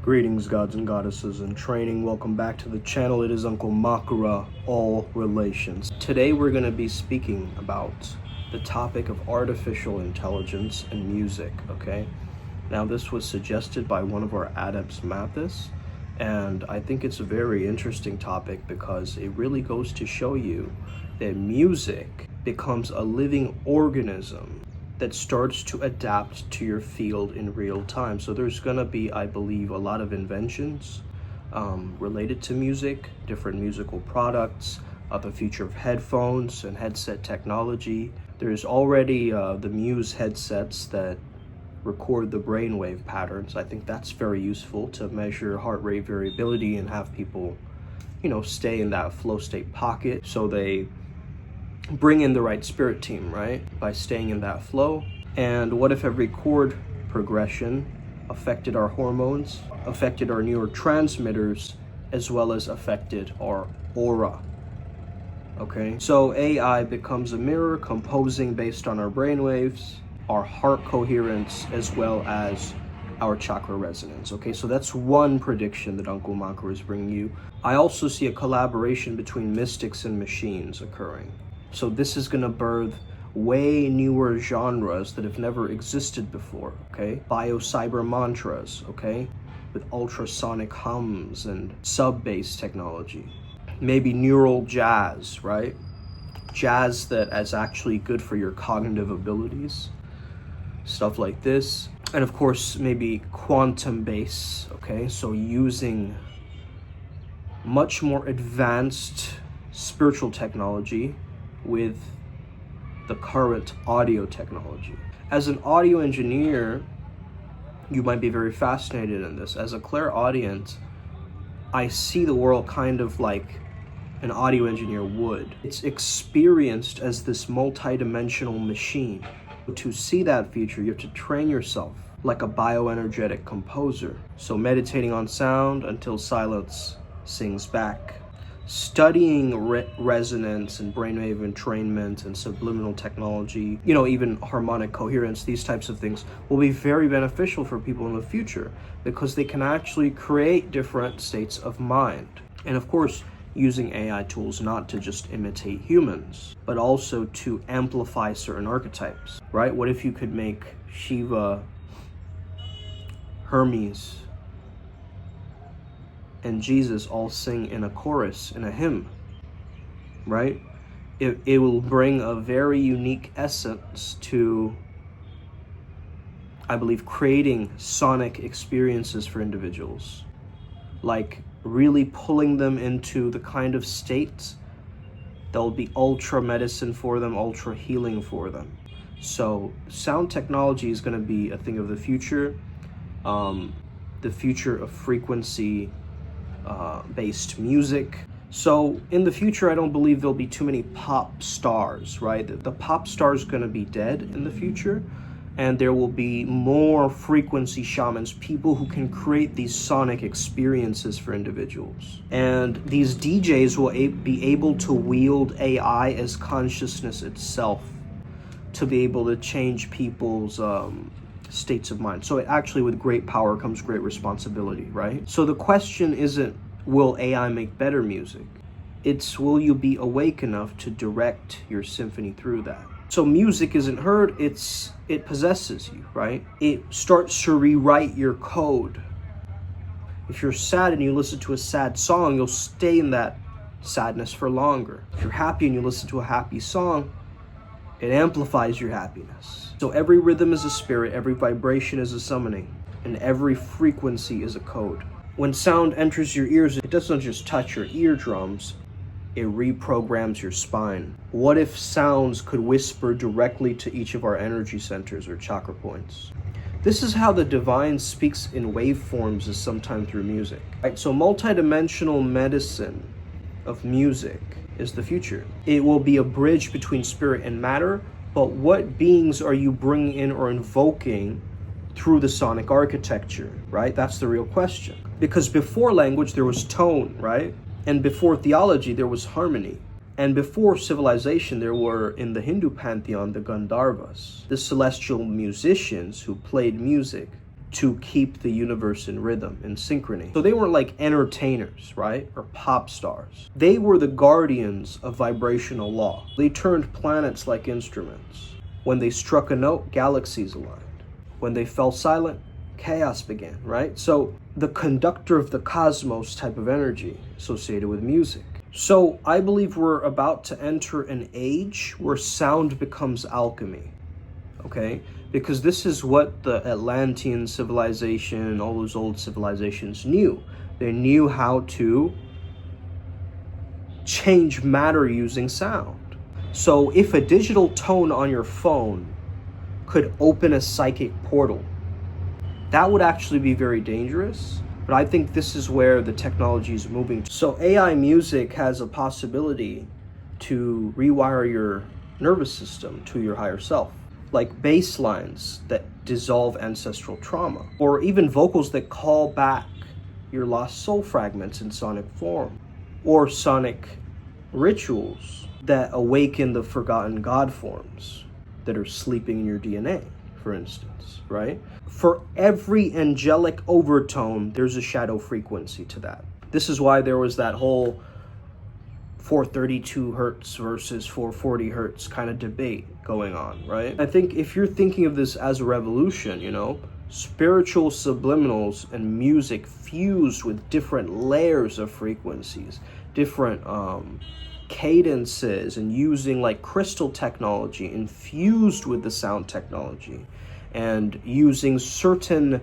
Greetings, gods and goddesses in training. Welcome back to the channel. It is Uncle Makara, all relations. Today we're going to be speaking about the topic of artificial intelligence and music, okay? Now this was suggested by one of our adepts, Mathis, and I think it's a very interesting topic because it really goes to show you that music becomes a living organism that starts to adapt to your field in real time. So there's gonna be, I believe, a lot of inventions related to music, different musical products, the future of headphones and headset technology. There's already the Muse headsets that record the brainwave patterns. I think that's very useful to measure heart rate variability and have people, stay in that flow state pocket so they bring in the right spirit team, right? By staying in that flow. And what if every chord progression affected our hormones, affected our neurotransmitters, as well as affected our aura? Okay, so AI becomes a mirror, composing based on our brainwaves, our heart coherence, as well as our chakra resonance. Okay, so that's one prediction that Uncle Makara is bringing you. I also see a collaboration between mystics and machines occurring. So this is gonna birth way newer genres that have never existed before, okay? Bio-cyber mantras, okay? With ultrasonic hums and sub-bass technology. Maybe neural jazz, right? Jazz that is actually good for your cognitive abilities. Stuff like this. And of course, maybe quantum bass, okay? So using much more advanced spiritual technology with the current audio technology. As an audio engineer, you might be very fascinated in this. As a clairaudient, I see the world kind of like an audio engineer would. It's experienced as this multi-dimensional machine. To see that feature, you have to train yourself like a bioenergetic composer. So meditating on sound until silence sings back. Studying resonance and brainwave entrainment and subliminal technology, even harmonic coherence, these types of things will be very beneficial for people in the future because they can actually create different states of mind. And of course, using AI tools not to just imitate humans, but also to amplify certain archetypes, right? What if you could make Shiva, Hermes, and Jesus all sing in a chorus, in a hymn, right? It will bring a very unique essence to, I believe, creating sonic experiences for individuals. Like really pulling them into the kind of states that will be ultra medicine for them, ultra healing for them. So sound technology is going to be a thing of the future of frequency based music. So in the future, I don't believe there'll be too many pop stars, right? The pop star is going to be dead in the future, and there will be more frequency shamans, people who can create these sonic experiences for individuals. And these DJs will be able to wield AI as consciousness itself to be able to change people's states of mind. So actually with great power comes great responsibility, right? So the question isn't, will AI make better music? It's, will you be awake enough to direct your symphony through that? So music isn't heard, it possesses you, right? It starts to rewrite your code. If you're sad and you listen to a sad song, you'll stay in that sadness for longer. If you're happy and you listen to a happy song, it amplifies your happiness. So every rhythm is a spirit, every vibration is a summoning, and every frequency is a code. When sound enters your ears, it doesn't just touch your eardrums, it reprograms your spine. What if sounds could whisper directly to each of our energy centers or chakra points? This is how the divine speaks in waveforms, is sometimes through music. Right? So multidimensional medicine of music is the future. It will be a bridge between spirit and matter, but what beings are you bringing in or invoking through the sonic architecture, right? That's the real question. Because before language, there was tone, right? And before theology, there was harmony. And before civilization, there were, in the Hindu pantheon, the Gandharvas, the celestial musicians who played music to keep the universe in rhythm, in synchrony. So they weren't like entertainers, right? Or pop stars. They were the guardians of vibrational law. They turned planets like instruments. When they struck a note, galaxies aligned. When they fell silent, chaos began, right? So the conductor of the cosmos type of energy associated with music. So I believe we're about to enter an age where sound becomes alchemy, okay? Because this is what the Atlantean civilization, all those old civilizations knew. They knew how to change matter using sound. So if a digital tone on your phone could open a psychic portal, that would actually be very dangerous. But I think this is where the technology is moving. So AI music has a possibility to rewire your nervous system to your higher self, like bass lines that dissolve ancestral trauma, or even vocals that call back your lost soul fragments in sonic form, or sonic rituals that awaken the forgotten God forms that are sleeping in your DNA, for instance, right? For every angelic overtone, there's a shadow frequency to that. This is why there was that whole 432 hertz versus 440 hertz kind of debate going on, right? I think if you're thinking of this as a revolution, you know, spiritual subliminals and music fused with different layers of frequencies, different cadences, and using like crystal technology infused with the sound technology, and using certain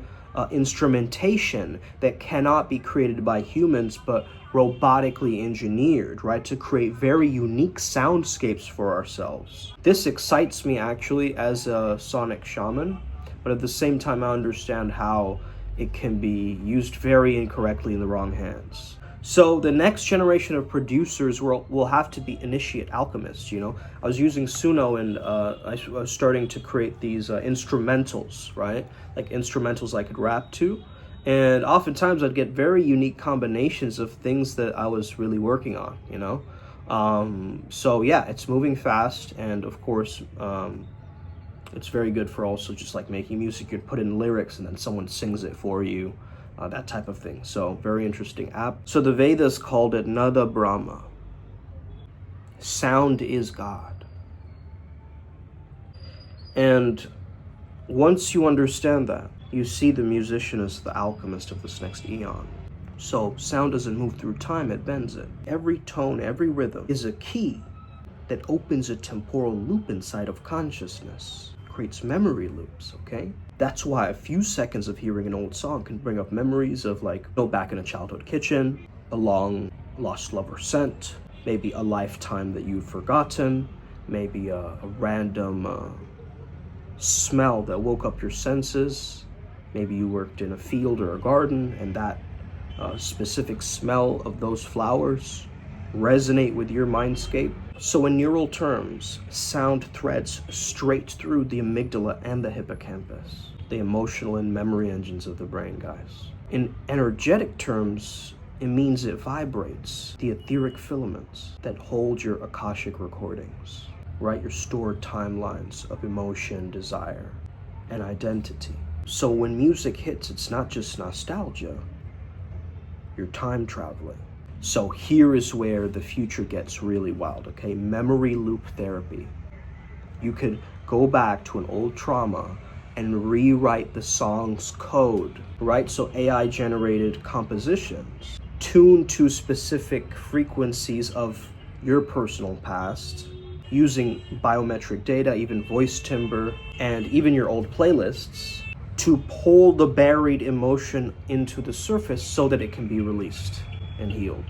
instrumentation that cannot be created by humans but robotically engineered, right, to create very unique soundscapes for ourselves. This excites me actually as a sonic shaman, but at the same time I understand how it can be used very incorrectly in the wrong hands. So the next generation of producers will have to be initiate alchemists, you know. I was using Suno, and I was starting to create these instrumentals, right? Like instrumentals I could rap to. And oftentimes I'd get very unique combinations of things that I was really working on, you know. So yeah, it's moving fast, and of course, it's very good for also just like making music. You'd put in lyrics and then someone sings it for you. That type of thing. So very interesting app. So the Vedas called it Nada Brahma. Sound is God. And once you understand that, you see the musician as the alchemist of this next eon. So sound doesn't move through time, it bends it. Every tone, every rhythm is a key that opens a temporal loop inside of consciousness. Creates memory loops, okay? That's why a few seconds of hearing an old song can bring up memories of like, back in a childhood kitchen, a long lost lover scent, maybe a lifetime that you've forgotten, maybe a random smell that woke up your senses. Maybe you worked in a field or a garden, and that specific smell of those flowers resonate with your mindscape. So in neural terms, sound threads straight through the amygdala and the hippocampus, the emotional and memory engines of the brain, guys. In energetic terms, it means it vibrates the etheric filaments that hold your Akashic recordings, right? Your stored timelines of emotion, desire, and identity. So when music hits, it's not just nostalgia, you're time traveling. So here is where the future gets really wild, okay? Memory loop therapy. You could go back to an old trauma and rewrite the song's code, right? So AI generated compositions tuned to specific frequencies of your personal past, using biometric data, even voice timbre, and even your old playlists to pull the buried emotion into the surface so that it can be released and healed,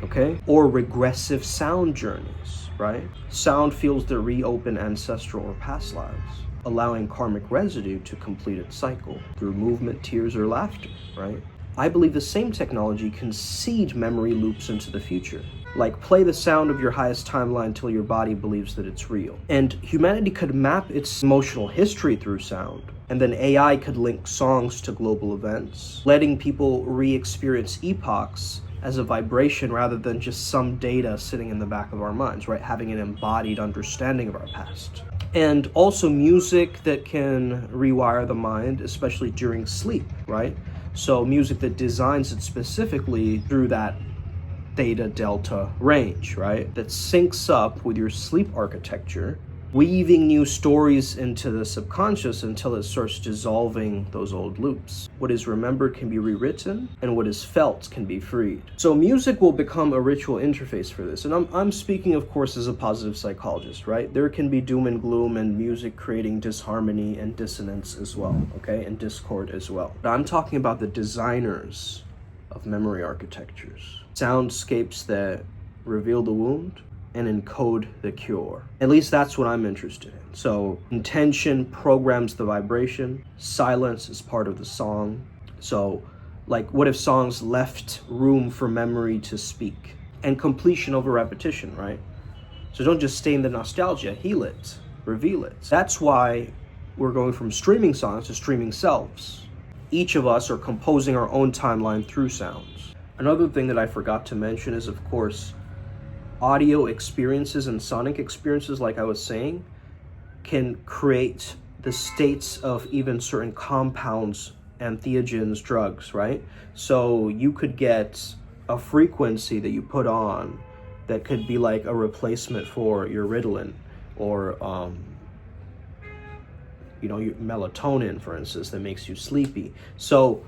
okay? Or regressive sound journeys, right? Sound fields that reopen ancestral or past lives, allowing karmic residue to complete its cycle through movement, tears, or laughter, right? I believe the same technology can seed memory loops into the future. Like play the sound of your highest timeline till your body believes that it's real. And humanity could map its emotional history through sound. And then AI could link songs to global events, letting people re-experience epochs as a vibration rather than just some data sitting in the back of our minds, right? Having an embodied understanding of our past. And also music that can rewire the mind, especially during sleep, right? So music that designs it specifically through that theta delta range, right? That syncs up with your sleep architecture, weaving new stories into the subconscious until it starts dissolving those old loops. What is remembered can be rewritten, and what is felt can be freed. So music will become a ritual interface for this. And I'm speaking, of course, as a positive psychologist, right? There can be doom and gloom and music creating disharmony and dissonance as well, okay? And discord as well. But I'm talking about the designers of memory architectures. Soundscapes that reveal the wound and encode the cure. At least that's what I'm interested in. So intention programs the vibration. Silence is part of the song. So like, what if songs left room for memory to speak? And completion over repetition, right? So don't just stay in the nostalgia, heal it, reveal it. That's why we're going from streaming songs to streaming selves. Each of us are composing our own timeline through sounds. Another thing that I forgot to mention is, of course, audio experiences and sonic experiences, like I was saying, can create the states of even certain compounds, entheogens, drugs, right? So you could get a frequency that you put on that could be like a replacement for your Ritalin or your melatonin, for instance, that makes you sleepy. So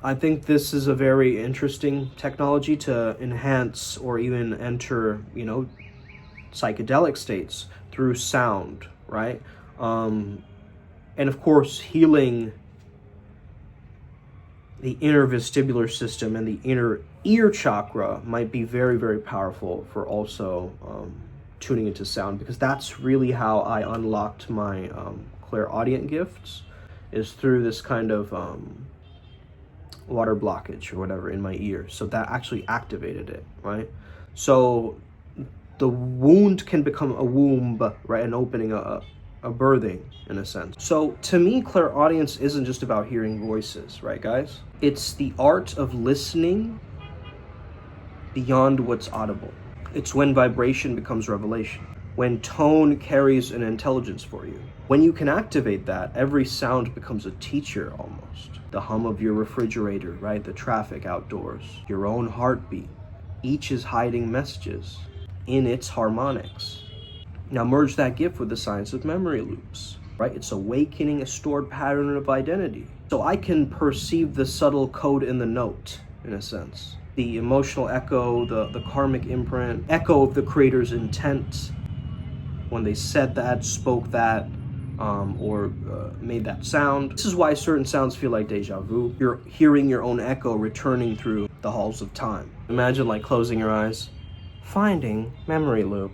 I think this is a very interesting technology to enhance or even enter, psychedelic states through sound, right? And of course, healing the inner vestibular system and the inner ear chakra might be very, very powerful for also tuning into sound, because that's really how I unlocked my clairaudient gifts, is through this kind of water blockage or whatever in my ear. So that actually activated it, right? So the wound can become a womb, right? An opening, a birthing in a sense. So to me, clairaudience isn't just about hearing voices, right, guys? It's the art of listening beyond what's audible. It's when vibration becomes revelation, when tone carries an intelligence for you. When you can activate that, every sound becomes a teacher almost. The hum of your refrigerator, right? The traffic outdoors, your own heartbeat. Each is hiding messages in its harmonics. Now merge that gift with the science of memory loops, right? It's awakening a stored pattern of identity. So I can perceive the subtle code in the note, in a sense. The emotional echo, the karmic imprint, echo of the creator's intent when they said that, spoke that, or made that sound. This is why certain sounds feel like deja vu. You're hearing your own echo returning through the halls of time. Imagine like closing your eyes, finding memory loop,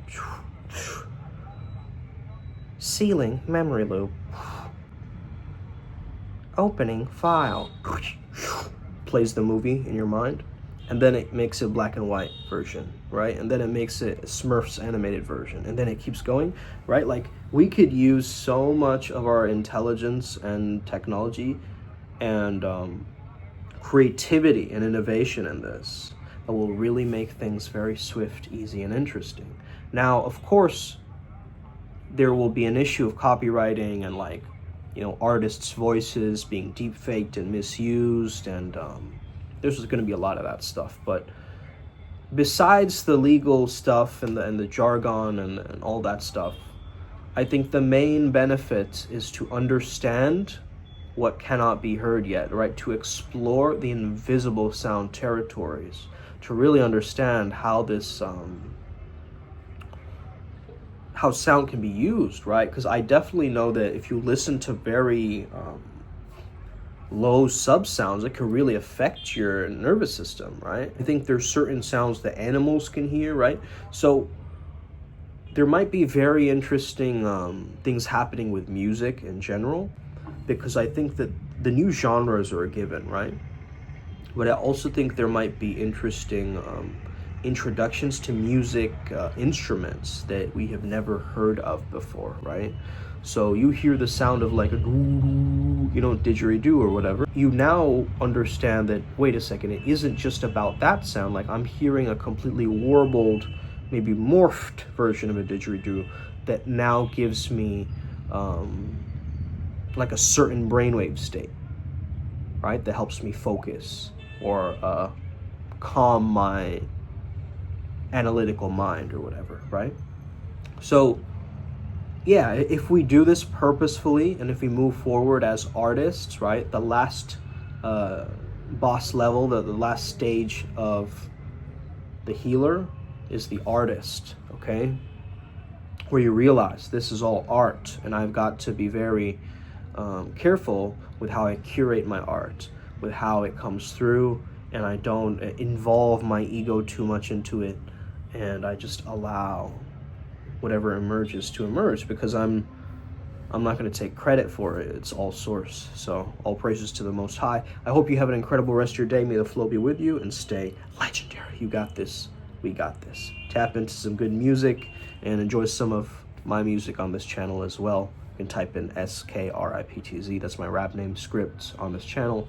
sealing memory loop, opening file, plays the movie in your mind, and then it makes a black and white version, right? And then it makes it a Smurfs animated version, and then it keeps going, right? Like, we could use so much of our intelligence and technology and creativity and innovation in this that will really make things very swift, easy, and interesting. Now, of course, there will be an issue of copywriting and artists' voices being deep-faked and misused, and there's going to be a lot of that stuff. But besides the legal stuff and the jargon and all that stuff, I think the main benefit is to understand what cannot be heard yet, right? To explore the invisible sound territories, to really understand how this how sound can be used, right? Because I definitely know that if you listen to very low sub sounds, it can really affect your nervous system, right? I think there's certain sounds that animals can hear, right? So there might be very interesting things happening with music in general, because I think that the new genres are a given, right? But I also think there might be interesting introductions to music instruments that we have never heard of before, right? So you hear the sound of like a didgeridoo or whatever. You now understand that, wait a second, it isn't just about that sound. Like, I'm hearing a completely warbled, maybe morphed version of a didgeridoo that now gives me like a certain brainwave state, right? That helps me focus or calm my analytical mind or whatever, right? So yeah, if we do this purposefully and if we move forward as artists, right, the last boss level, the last stage of the healer is the artist, okay? Where you realize this is all art, and I've got to be very careful with how I curate my art, with how it comes through, and I don't involve my ego too much into it, and I just allow whatever emerges to emerge, because I'm not going to take credit for it. It's all source. So all praises to the Most High. I hope you have an incredible rest of your day. May the flow be with you, and stay legendary. You got this. We got this. Tap into some good music and enjoy some of my music on this channel as well. You can type in SKRIPTZ. That's my rap name, Script, on this channel.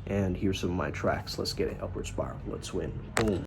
And here's some of my tracks. Let's get it. Upward Spiral. Let's win. Boom.